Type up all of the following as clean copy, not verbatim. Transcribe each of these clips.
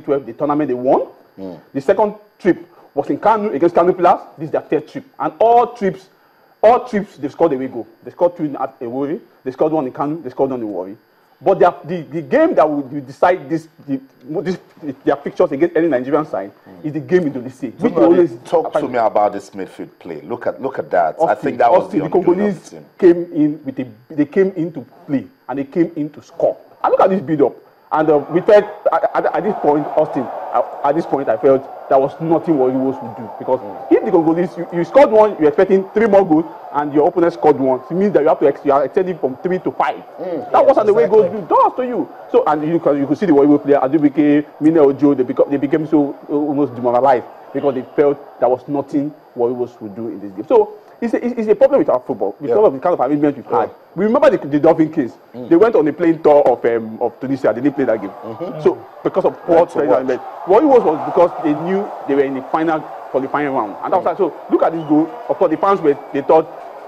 2012, the tournament they won. The second trip was in Kanu against Kanu Pillars. This is their third trip. And all trips, they scored away goal. They scored 2 at Warri. They scored 1 in Kanu. They scored 1 in Warri. But the game that will decide their pictures against any Nigerian side is the game in Dolise. Talk to me about this midfield play. Look at that. I think that was the Congolese came in they came in to play and they came in to score. And look at this build-up. And we felt at this point, Austin, at this point, I felt there was nothing Warri Wolves would do. Because if the Congolese, you scored 1, you're expecting 3 more goals, and your opponent scored 1. It means that you are extending from 3 to 5. That wasn't the way goals do. Does to you. So, and you could see the Warri Wolves player, Adubike, Mine Ojo, they became so almost demoralized because they felt there was nothing Warri Wolves would do in this game. So, it's a problem with our football, because of the kind of arrangement we've had. We remember the Dolphin case. They went on a playing tour of Tunisia. They didn't play that game. So, because of poor arrangement, what it was because they knew they were in the final qualifying round. And that was like, so look at this goal. Of course, the fans they thought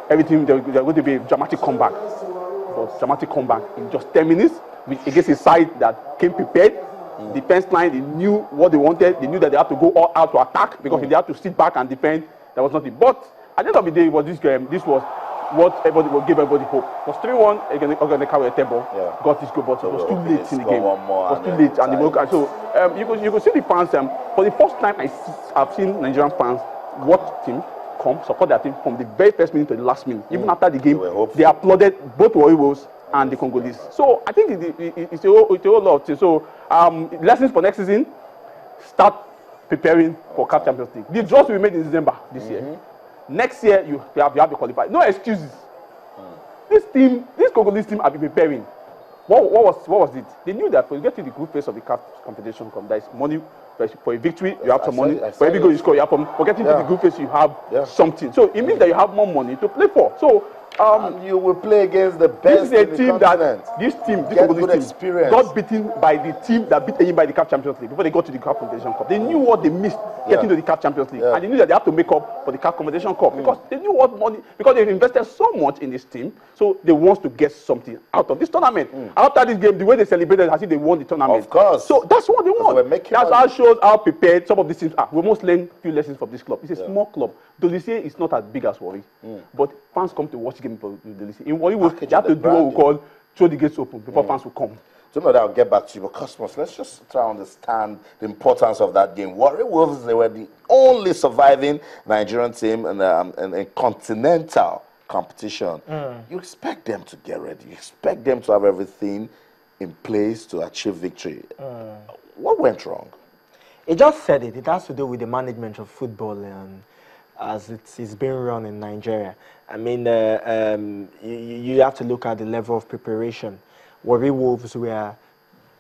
everything, they were going to be a dramatic comeback. But dramatic comeback in just 10 minutes against a side that came prepared. Defense line, they knew what they wanted. They knew that they had to go all out to attack, because if they had to sit back and defend, there was nothing. But at the end of the day, this was what gave everybody hope. It was 3-1 against Oganeka Etebo. Got this goal, but it was too late in the game. It was too late, and so you could see the fans. For the first time, I've seen Nigerian fans watch team support their team from the very first minute to the last minute. Even after the game, they applauded both Warri Wolves and the Congolese. So I think it's a whole lot of things. So lessons for next season: start preparing for CAF Champions League. The draws will be made in December this year. Next year, you have to qualify. No excuses. This Congolese team have been preparing. What was it? They knew that for getting the group phase of the CAF Confederation Cup, there is money for a victory. You have some money. For every goal you score, you have some. For getting to the group phase, you have something. So it means that you have more money to play for. So you will play against the best. This is a team this Congolese team got beaten by the team that beat Enyimba by the CAF Champions League before they got to the CAF Confederation Cup. They knew what they missed getting to the CAF Champions League, and they knew that they have to make up for the CAF Confederation Cup because they knew what money, because they've invested so much in this team, so they want to get something out of this tournament. After this game, the way they celebrated as if they won the tournament. Of course. So that's what they want. That's how it shows how prepared some of these teams are. We must learn a few lessons from this club. It's a small club. Dolise is not as big as Warri, but fans come to watch the game for Dolise. In Warri, they have to do what we call throw the gates open before fans will come. So no, I'll get back to you, but Cosmos, let's just try to understand the importance of that game. Warri Wolves, they were the only surviving Nigerian team in a continental competition. You expect them to get ready. You expect them to have everything in place to achieve victory. What went wrong? It just said it. It has to do with the management of football as it's being run in Nigeria. I mean, you have to look at the level of preparation. Warri Wolves were,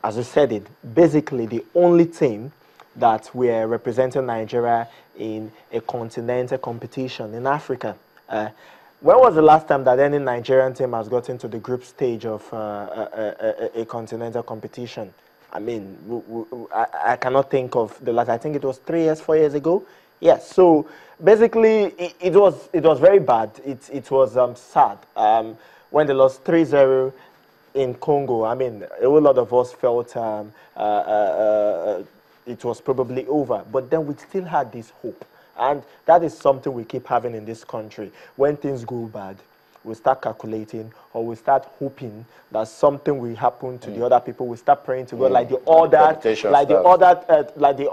as you said it, basically the only team that were representing Nigeria in a continental competition in Africa. When was the last time that any Nigerian team has gotten to the group stage of a continental competition? I mean, I cannot think of the last. I think it was 3 years, 4 years ago. Yes. So basically, it was very bad. It was sad when they lost 3-0 in Congo. I mean, a whole lot of us felt it was probably over. But then we still had this hope, and that is something we keep having in this country. When things go bad, we start calculating, or we start hoping that something will happen to the other people. We start praying to God, like the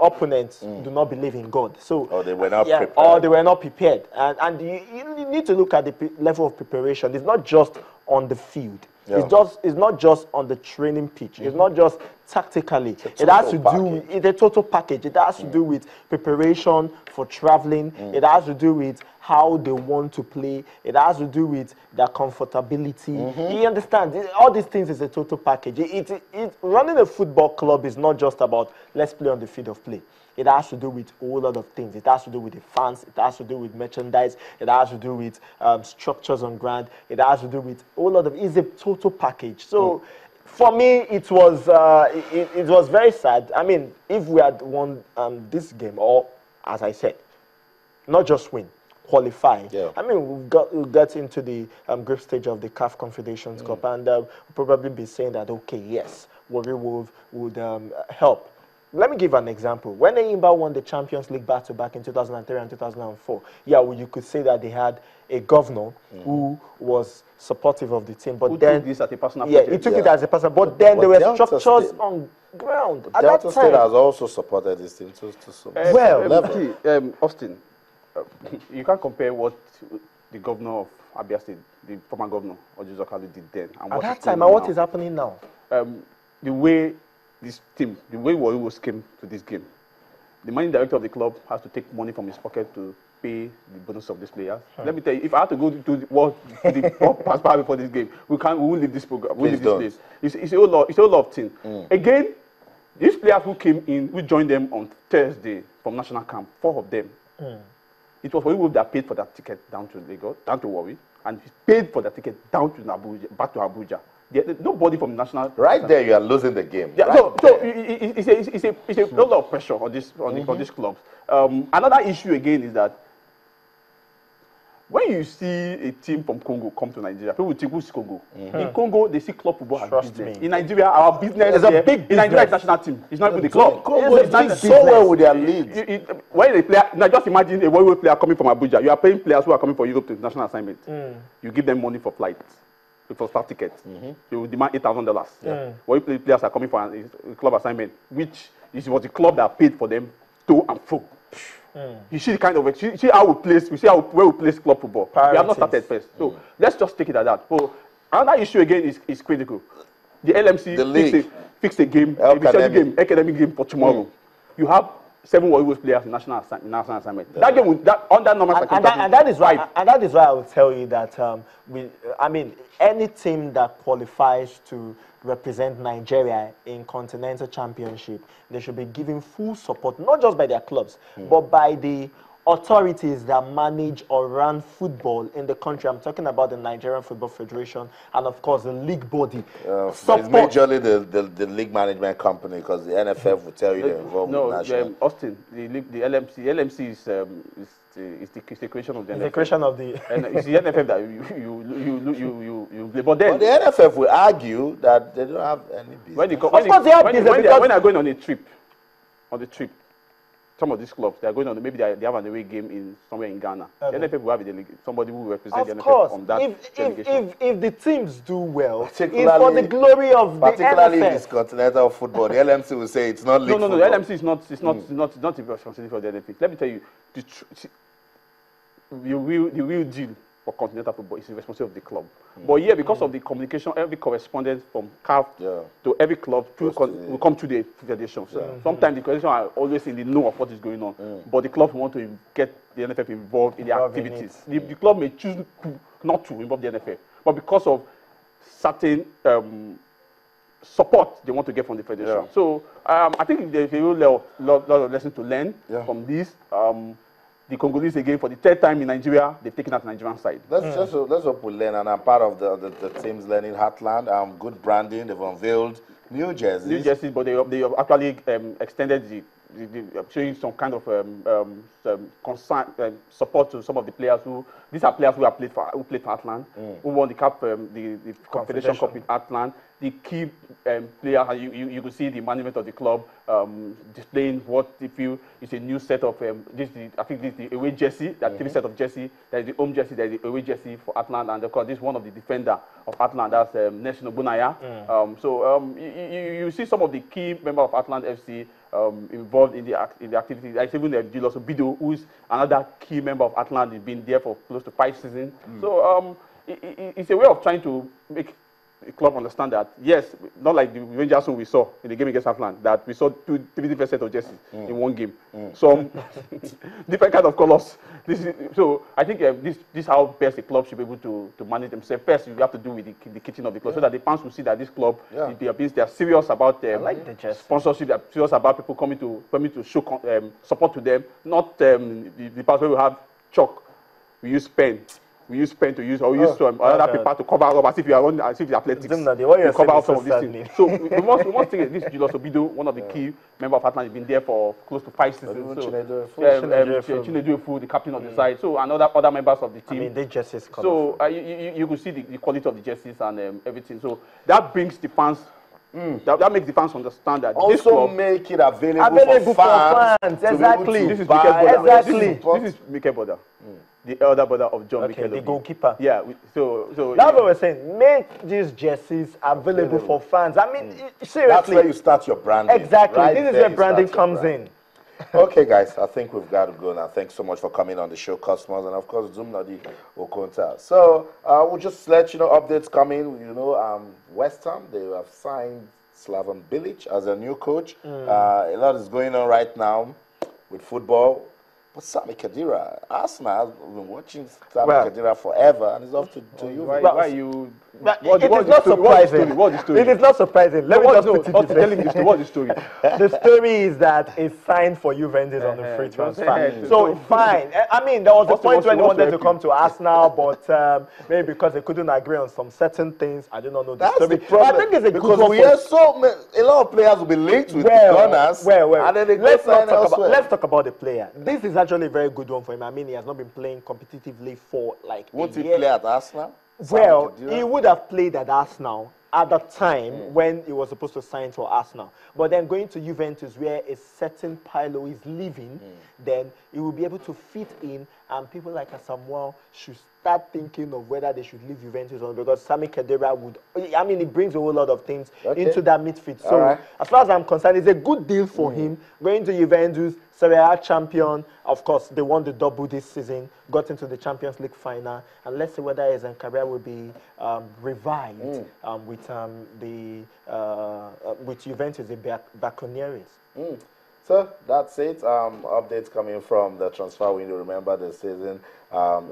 opponents do not believe in God. So, or they were not prepared. Or they were not prepared. And you need to look at the level of preparation. It's not just on the field. It's not just on the training pitch. It's not just tactically. It has to do with a total package. It has to do with preparation for traveling. It has to do with how they want to play. It has to do with their comfortability. You understand? All these things is a total package. Running a football club is not just about let's play on the field of play. It has to do with a whole lot of things. It has to do with the fans. It has to do with merchandise. It has to do with structures on ground. It has to do with a whole lot of. It's a total package. So, for me, it was very sad. I mean, if we had won this game, or as I said, not just win, qualify. I mean, we'll get into the group stage of the CAF Confederations Cup, and we'll probably be saying that okay, yes, Warri Wolves would help let me give an example. When Enyimba won the Champions League back-to-back in 2003 and 2004, yeah, well, you could say that they had a governor who was supportive of the team, but Who then took this as a personal yeah, project? he took it as a person. But then there were structures on ground at that Delta time. State has also supported this team to some Well, level. see, Austin, you can't compare what the governor of Abia State, the former governor, Orji Zakali, did then. And At what that is time, going and on what is now. happening now? The way this team, the way Warriors came to this game, the managing director of the club has to take money from his pocket to pay the bonus of these players. Let me tell you, if I had to go to the past before this game, we won't leave this program. We won't leave this place. It's a whole lot of things. Again, these players who came in, we joined them on Thursday from national camp. 4 of them. It was Warriors that paid for that ticket down to Lagos, down to Warri, and paid for the ticket down to Abuja, back to Abuja. Nobody from the national. Right there, you are losing the game. Yeah, right so it's a lot of pressure on this on these clubs. Another issue again is that when you see a team from Congo come to Nigeria, people think who's Congo. In Congo, they see club football as Trust business. me. In Nigeria, our business It's a big in Nigeria, business. it's national team. It's not even the club. Congo It's is a doing big so business. well with their league. When a player, now just imagine a Warriors player coming from Abuja. You are paying players who are coming for Europe to national assignment. You give them money for flights, for start tickets. You will demand $8,000. Warriors players are coming for a club assignment, which is what the club that paid for them to and fro. You see the kind of see how we place. We see where we place club football. We have not started first, so let's just take it at that. So another issue again is critical. The LMC The league. fixed a game, academic game for tomorrow. You have 7 Warriors players in national assignment. That game, under normal circumstances, And that is why, I will tell you that I mean, any team that qualifies to represent Nigeria in continental championship, they should be given full support, not just by their clubs, but by the authorities that manage or run football in the country. I'm talking about the Nigerian Football Federation and, of course, the league body. It's majorly the league management company, because the NFF will tell you they're involved with national. Austin, the LMC is the creation of the NFF. The creation of the... And it's the NFF that you but then But the NFF will argue that they don't have any business. when they are going on the trip, some of these clubs, they are going on, maybe they have an away game somewhere in Ghana. The NFF will have somebody who will represent the NFF on that delegation. If the teams do well, it's Particularly- for the glory of the Particularly in NFF. this continental football, the LMC will say it's not league No. football. The LMC is not the responsibility for the NFF. Let me tell you, the real deal for continental football is the responsibility of the club. But yeah, because of the communication, every correspondence from CAF to every club will come to the federation. So sometimes the federation are always in the know of what is going on, but the club want to get the NFF involved in their activities. The club may choose not to involve the NFF, but because of certain support they want to get from the federation. So I think there's a real lot of lessons to learn from this. The Congolese, again, for the 3rd time in Nigeria, they've taken out the Nigerian side. Let's hope we learn, and I'm part of the teams learning Heartland. Good branding. They've unveiled new jerseys. New jerseys, but they have actually extended showing some kind of concern, support to some of the players these are players who played for Heartland, who won the cup, the Confederation Cup with Heartland. The key player, you could see the management of the club displaying what they feel is a new set of I think this is the away jersey, that 3 set of jersey. There is the home jersey, there is the away jersey for Heartland, and of course this is one of the defender of Heartland, that's National Bunaya. You see some of the key members of Heartland FC involved in the activity. Like even Julius Obido, who is another key member of Heartland, has been there for close to 5 seasons. So it's a way of trying to make the club understand that, yes, not like the Rangers who we saw in the game against Heartland, that we saw 3 different sets of jerseys in one game. Some different kind of colors. So I think this is how best the club should be able to manage themselves. First, you have to do with the kitchen of the club, so that the fans will see that this club, they are serious about sponsorship, they are serious about people coming to show support to them, not the parts where we have chalk, we use pen. We use pen to use, or we use other paper to cover up as if you are athletics. To cover up some of these things. So we must think this Julius Obido, one of the key members of Heartland, has been there for close to 5 seasons. Chinedu Efu, the captain of the side. So and other members of the team. I mean, the jerseys colorful. So you could see the quality of the jerseys and everything. So that brings the fans That makes the fans understand that this Also club, make it available for fans. To be able exactly. to this is buy- Mikel Borda. Exactly. This is Mikel Borda, the elder brother of John Okay, Mikel the Obi. goalkeeper. Yeah, so That's what we're saying. Make these jerseys available for fans. I mean, seriously. That's where you start your branding. Exactly. Right This is there where you branding start your comes brand. in. Okay, guys, I think we've got to go now. Thanks so much for coming on the show, customers, and of course, Zoom Nadi Okonta. So we'll just let you know updates coming. You know, West Ham, they have signed Slaven Bilic as a new coach. A lot is going on right now with football. But Sami Khedira, Arsenal has been watching Sami Khedira forever, and it's off to you. why you? But What's it is not surprising. What's the story? It is not surprising. Let me just put it this tell way. me the story. What's the story? The story is that it's signed for Juventus on the free transfer. So- So fine. I mean, there was a point when he what's the wanted to record? come to Arsenal, but maybe because they couldn't agree on some certain things. I do not know the That's story. the problem. But I think it's a because good one we for hear a lot of players will be linked with the Gunners, and then they go sign elsewhere. let's talk about the player. This is actually a very good one for him. I mean, he has not been playing competitively for like Won't a he year. play at Arsenal? Well, Sami Khedira? he would have played at Arsenal at the time when he was supposed to sign for Arsenal. But then going to Juventus, where a certain Pirlo is leaving, then he will be able to fit in, and people like Samuel should start thinking of whether they should leave Juventus or not, because Sami Khedira would, I mean, it brings a whole lot of things into that midfield. So, right. as far as I'm concerned, it's a good deal for him. Going to Juventus, Serie A champion, of course, they won the double this season, got into the Champions League final, and let's see whether his career will be revived with Juventus, the Buccaneers. So that's it. Updates coming from the transfer window. Remember, the season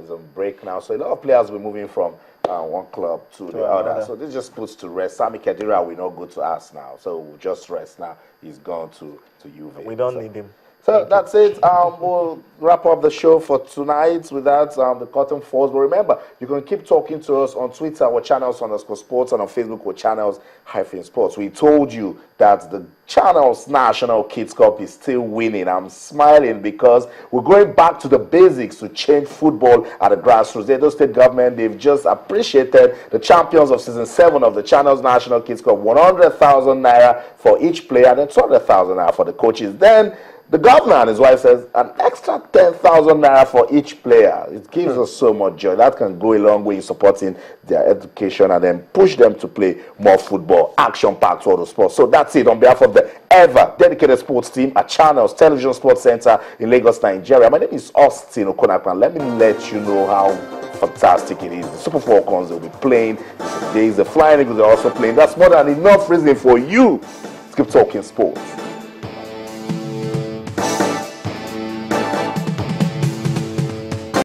is on break now, so a lot of players will be moving from one club to the other. So this just puts to rest. Sami Khedira will not go to us now, so we'll just rest now. He's gone to Juve. We don't need him. So that's it. We'll wrap up the show for tonight with that. The curtain falls. But remember, you can keep talking to us on Twitter or channels_sports, and on Facebook or channels-sports. We told you that the Channels National Kids Cup is still winning. I'm smiling because we're going back to the basics to change football at the grassroots. The Edo State government, they've just appreciated the champions of season 7 of the Channels National Kids Cup, 100,000 naira for each player, then 200,000 naira for the coaches. Then the governor and his wife says an extra 10,000 naira for each player. It gives us so much joy. That can go a long way in supporting their education and then push them to play more football, action-packed world of sports. So that's it on behalf of the ever dedicated sports team at Channels Television Sports Center in Lagos, Nigeria. My name is Austin Okonakwan. Let me let you know how fantastic it is. The Super Falcons will be playing today. The Flying Eagles are also playing. That's more than enough reason for you to keep talking sports.